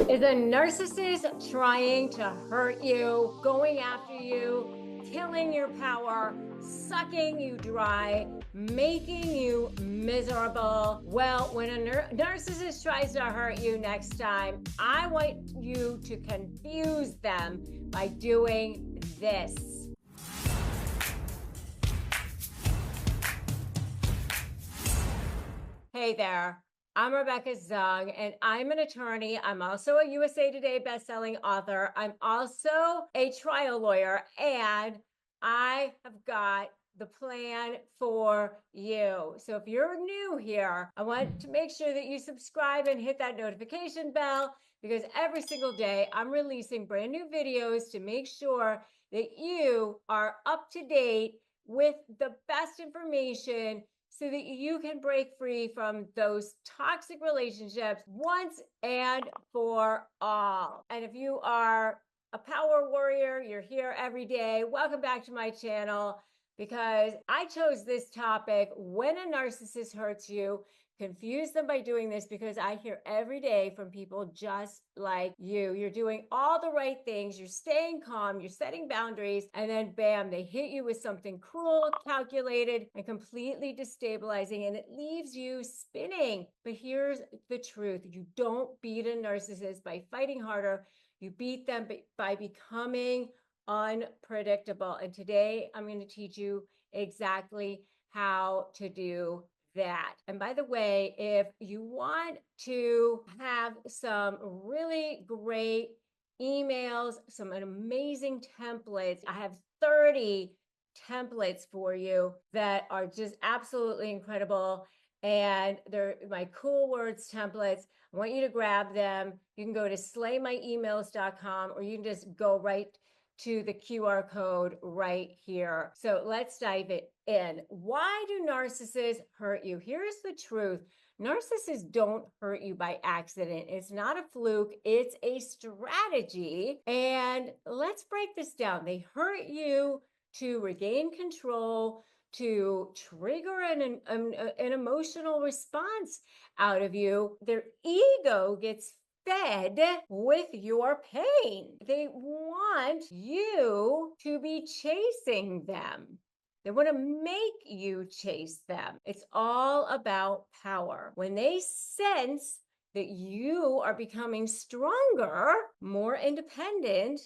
Is a narcissist trying to hurt you, going after you, killing your power, sucking you dry, making you miserable? Well, when a narcissist tries to hurt you next time, I want you to confuse them by doing this. Hey there. I'm Rebecca Zung, and I'm an attorney. I'm also a USA Today bestselling author. I'm also a trial lawyer, and I have got the plan for you. So if you're new here, I want to make sure that you subscribe and hit that notification bell, because every single day I'm releasing brand new videos to make sure that you are up to date with the best information so that you can break free from those toxic relationships once and for all. And if you are a power warrior, you're here every day, welcome back to my channel, because I chose this topic: when a narcissist hurts you. Confuse them by doing this, because I hear every day from people just like you. You're doing all the right things, you're staying calm, you're setting boundaries, and then bam, they hit you with something cruel, calculated, and completely destabilizing, and it leaves you spinning. But here's the truth: you don't beat a narcissist by fighting harder, you beat them by becoming unpredictable. And today I'm going to teach you exactly how to do that. And by the way, if you want to have some really great emails, some amazing templates, I have 30 templates for you that are just absolutely incredible. And they're my cool words templates. I want you to grab them. You can go to slaymyemails.com, or you can just go right to the QR code right here. So let's dive it in. Why do narcissists hurt you? Here's the truth: narcissists don't hurt you by accident. It's not a fluke, it's a strategy. And let's break this down. They hurt you to regain control, to trigger an emotional response out of you. Their ego gets fed with your pain. They want you to be chasing them. They want to make you chase them. It's all about power. When they sense that you are becoming stronger, more independent,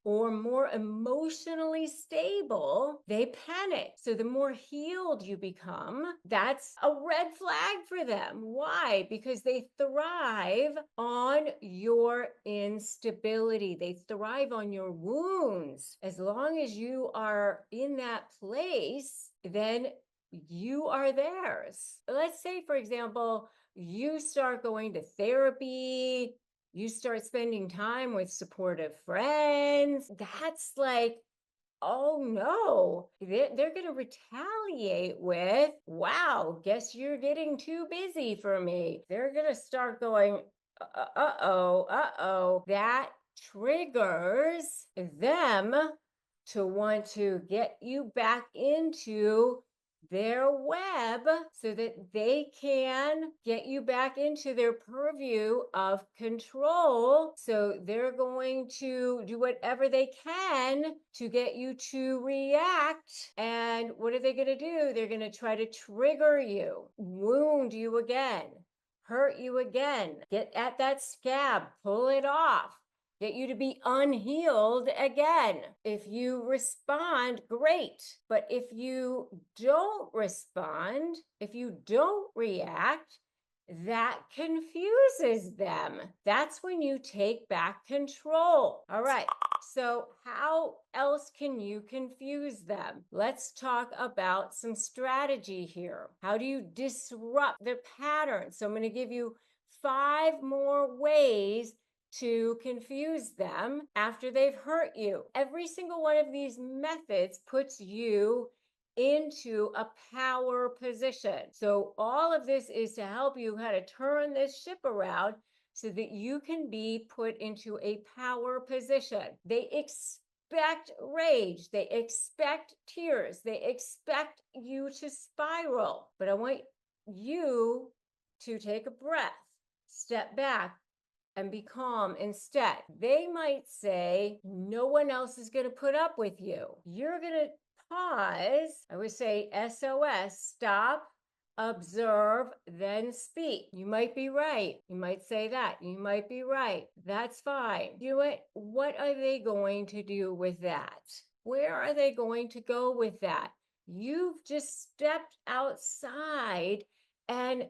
or more emotionally stable, they panic. So the more healed you become, that's a red flag for them. Why? Because they thrive on your instability. They thrive on your wounds. As long as you are in that place, then you are theirs. Let's say, for example, you start going to therapy, you start spending time with supportive friends. That's like, oh no, they're going to retaliate with, wow, guess you're getting too busy for me. They're going to start going, uh-oh. That triggers them to want to get you back into their web so that they can get you back into their purview of control. So they're going to do whatever they can to get you to react. And what are they going to do? They're going to try to trigger you, wound you again, hurt you again, get at that scab, pull it off, get you to be unhealed again. If you respond, great. But if you don't respond, if you don't react, that confuses them. That's when you take back control. All right. So how else can you confuse them? Let's talk about some strategy here. How do you disrupt their pattern? So I'm going to give you 5 more ways to confuse them after they've hurt you. Every single one of these methods puts you into a power position. So all of this is to help you how to turn this ship around so that you can be put into a power position. They expect rage, they expect tears, they expect you to spiral. But I want you to take a breath, step back, and be calm instead. They might say, no one else is going to put up with you. You're going to pause. I would say SOS, stop, observe, then speak. You might be right. You might say that. You might be right. That's fine. You know what? What are they going to do with that? Where are they going to go with that? You've just stepped outside and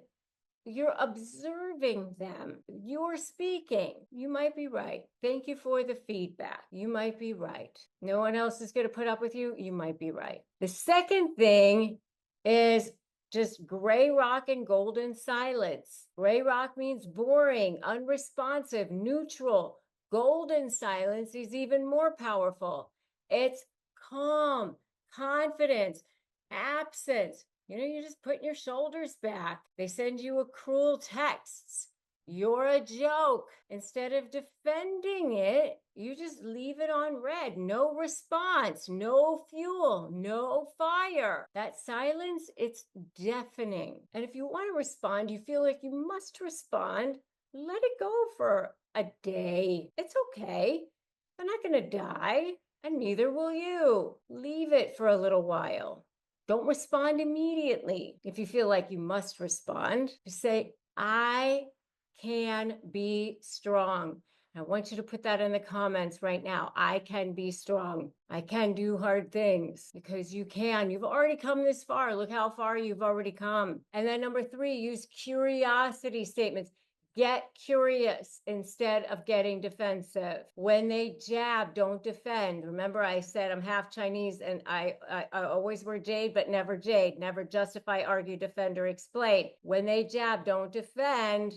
you're observing them. You're speaking. You might be right. Thank you for the feedback. You might be right. No one else is going to put up with you. You might be right. The second thing is just gray rock and golden silence. Gray rock means boring, unresponsive, neutral. Golden silence is even more powerful. It's calm, confidence, absence. You're just putting your shoulders back. They send you a cruel texts. You're a joke. Instead of defending it, you just leave it on red. No response, no fuel, no fire. That silence, it's deafening. And if you want to respond, you feel like you must respond, let it go for a day. It's okay. They're not going to die, and neither will you. Leave it for a little while. Don't respond immediately. If you feel like you must respond, just say, I can be strong. I want you to put that in the comments right now. I can be strong. I can do hard things, because you can. You've already come this far. Look how far you've already come. And then number 3, use curiosity statements. Get curious instead of getting defensive. When they jab, don't defend. Remember, I said I'm half Chinese and I always wear jade, but never jade. Never justify, argue, defend, or explain. When they jab, don't defend.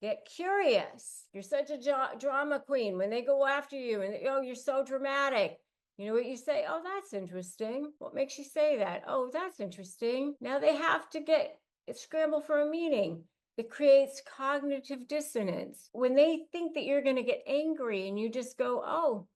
Get curious. You're such a drama queen. When they go after you and, oh, you're so dramatic. You know what you say? Oh, that's interesting. What makes you say that? Oh, that's interesting. Now they have to scramble for a meaning. It creates cognitive dissonance. When they think that you're going to get angry and you just go, oh,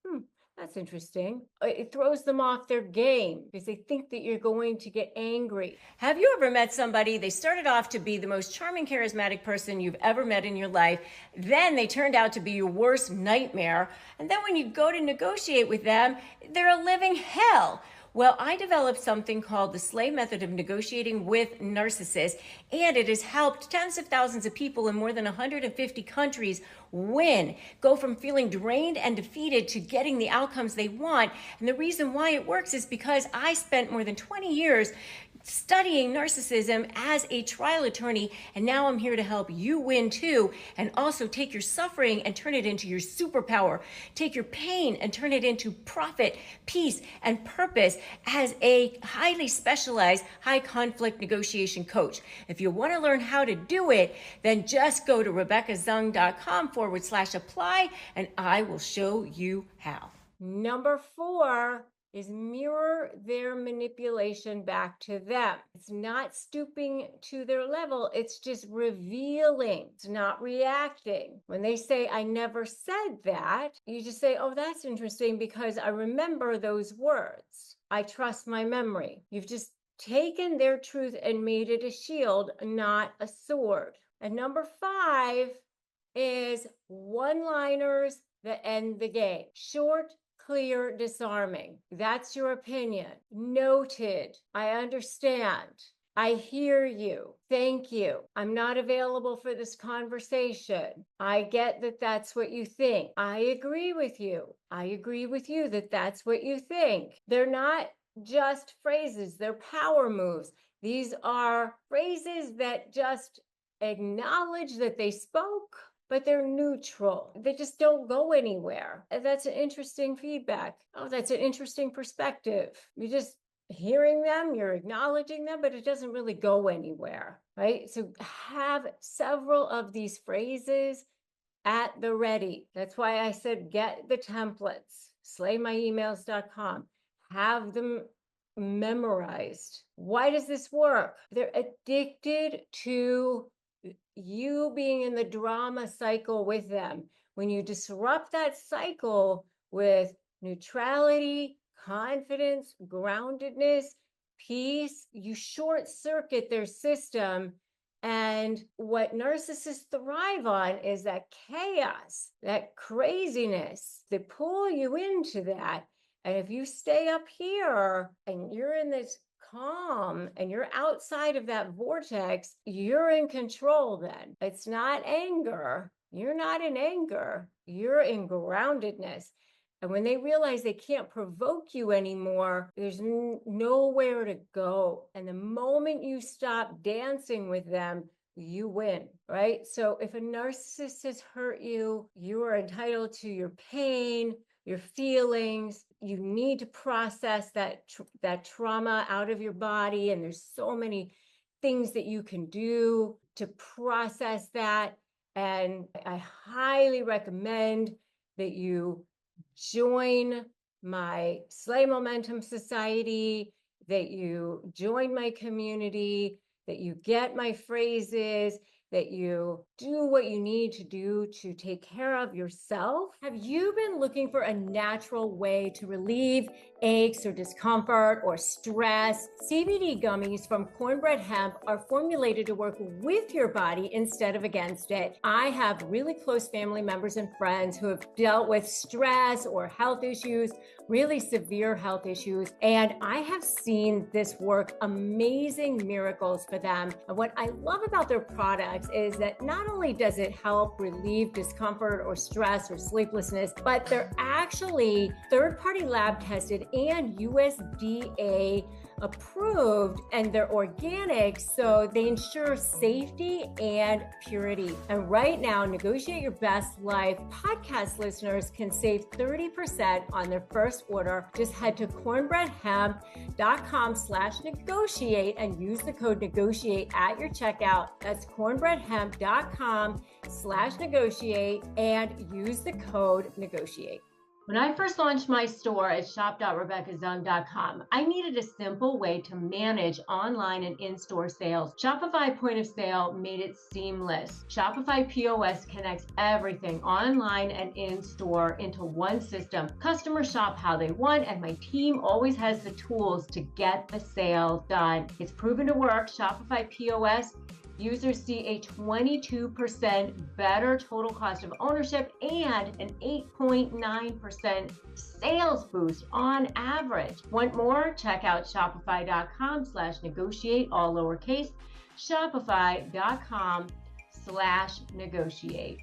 that's interesting. It throws them off their game because they think that you're going to get angry. Have you ever met somebody, they started off to be the most charming, charismatic person you've ever met in your life. Then they turned out to be your worst nightmare. And then when you go to negotiate with them, they're a living hell. Well, I developed something called the SLAY method of negotiating with narcissists, and it has helped tens of thousands of people in more than 150 countries win, go from feeling drained and defeated to getting the outcomes they want. And the reason why it works is because I spent more than 20 years studying narcissism as a trial attorney, and now I'm here to help you win too, and also take your suffering and turn it into your superpower. Take your pain and turn it into profit, peace, and purpose as a highly specialized high conflict negotiation coach. If you want to learn how to do it, then just go to RebeccaZung.com/apply and I will show you how. Number 4 is mirror their manipulation back to them. It's not stooping to their level. It's just revealing. It's not reacting. When they say, I never said that, you just say, oh, that's interesting because I remember those words. I trust my memory. You've just taken their truth and made it a shield, not a sword. And number 5 is one-liners that end the game. Short, clear, disarming. That's your opinion. Noted. I understand. I hear you. Thank you. I'm not available for this conversation. I get that that's what you think. I agree with you. I agree with you that that's what you think. They're not just phrases, they're power moves. These are phrases that just acknowledge that they spoke, but they're neutral. They just don't go anywhere. That's an interesting feedback. Oh, that's an interesting perspective. You're just hearing them, you're acknowledging them, but it doesn't really go anywhere, right? So have several of these phrases at the ready. That's why I said get the templates, slaymyemails.com. Have them memorized. Why does this work? They're addicted to you being in the drama cycle with them. When you disrupt that cycle with neutrality, confidence, groundedness, peace, you short circuit their system And what narcissists thrive on is that chaos, that craziness. They pull you into that. And if you stay up here and you're in this calm and you're outside of that vortex, you're in control then. It's not anger. You're not in anger. You're in groundedness. And when they realize they can't provoke you anymore, there's nowhere to go. And the moment you stop dancing with them, you win, right? So if a narcissist has hurt you, you are entitled to your pain, your feelings. You need to process that trauma out of your body. And there's so many things that you can do to process that. And I highly recommend that you join my Slay Momentum Society, that you join my community, that you get my phrases, that you do what you need to do to take care of yourself. Have you been looking for a natural way to relieve aches or discomfort or stress? CBD gummies from Cornbread Hemp are formulated to work with your body instead of against it. I have really close family members and friends who have dealt with stress or health issues, really severe health issues, and I have seen this work amazing miracles for them. And what I love about their products is that not only does it help relieve discomfort or stress or sleeplessness, but they're actually third-party lab tested and USDA approved, and they're organic, so they ensure safety and purity. And right now, Negotiate Your Best Life podcast listeners can save 30% on their first order. Just head to cornbreadhemp.com/negotiate and use the code negotiate at your checkout. That's cornbreadhemp.com/negotiate and use the code negotiate. When I first launched my store at shop.rebeccazung.com, I needed a simple way to manage online and in-store sales. Shopify Point of Sale made it seamless. Shopify POS connects everything online and in-store into one system. Customers shop how they want, and my team always has the tools to get the sale done. It's proven to work. Shopify POS users see a 22% better total cost of ownership and an 8.9% sales boost on average. Want more? Check out shopify.com/negotiate, all lowercase, shopify.com/negotiate.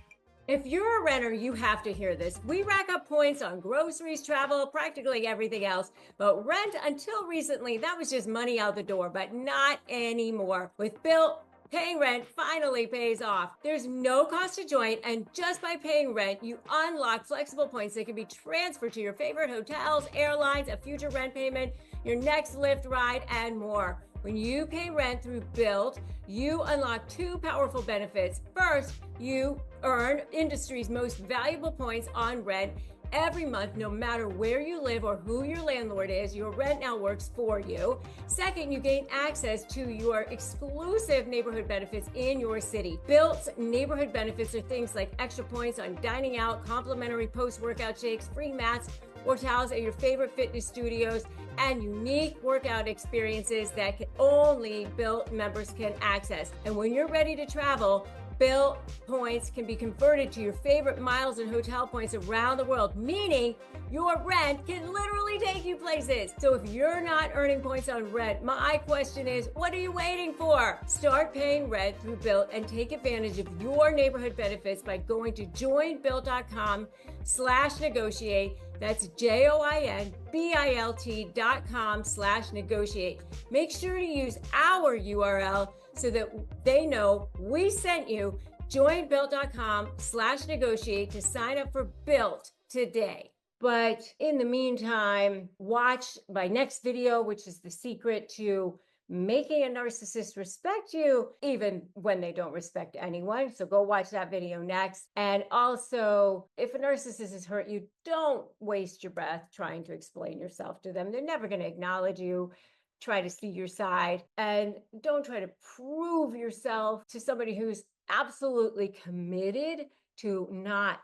If you're a renter, you have to hear this. We rack up points on groceries, travel, practically everything else. But rent, until recently, that was just money out the door, but not anymore. With Bill, paying rent finally pays off. There's no cost to join, and just by paying rent, you unlock flexible points that can be transferred to your favorite hotels, airlines, a future rent payment, your next Lyft ride, and more. When you pay rent through Built, you unlock two powerful benefits. First, you earn industry's most valuable points on rent every month, no matter where you live or who your landlord is. Your rent now works for you. Second, you gain access to your exclusive neighborhood benefits in your city. Built's neighborhood benefits are things like extra points on dining out, complimentary post-workout shakes, free mats or towels at your favorite fitness studios, and unique workout experiences that only Built members can access. And when you're ready to travel, Built points can be converted to your favorite miles and hotel points around the world, meaning your rent can literally take you places. So if you're not earning points on rent, my question is, what are you waiting for? Start paying rent through Built and take advantage of your neighborhood benefits by going to joinbuilt.com/negotiate. That's JOINBILT.com/negotiate. Make sure to use our URL so that they know we sent you. Joinbuilt.com/negotiate to sign up for Built today. But in the meantime, watch my next video, which is the secret to making a narcissist respect you, even when they don't respect anyone. So go watch that video next. And also, if a narcissist has hurt you, don't waste your breath trying to explain yourself to them. They're never going to acknowledge you. Try to see your side, and don't try to prove yourself to somebody who's absolutely committed to not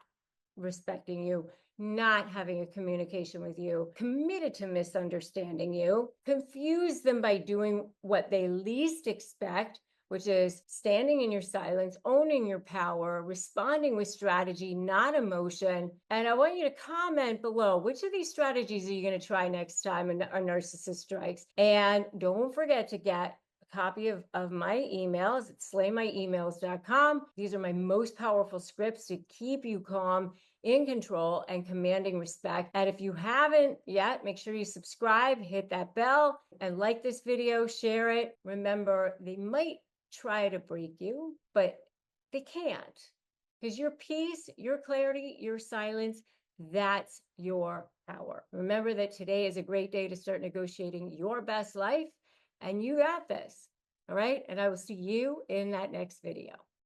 respecting you, not having a communication with you, committed to misunderstanding you. Confuse them by doing what they least expect, which is standing in your silence, owning your power, responding with strategy, not emotion. And I want you to comment below, which of these strategies are you going to try next time a narcissist strikes? And don't forget to get copy of my emails at slaymyemails.com. These are my most powerful scripts to keep you calm, in control, and commanding respect. And if you haven't yet, make sure you subscribe, hit that bell, and like this video, share it. Remember, they might try to break you, but they can't, because your peace, your clarity, your silence, that's your power. Remember that today is a great day to start negotiating your best life, and you got this. All right. And I will see you in that next video.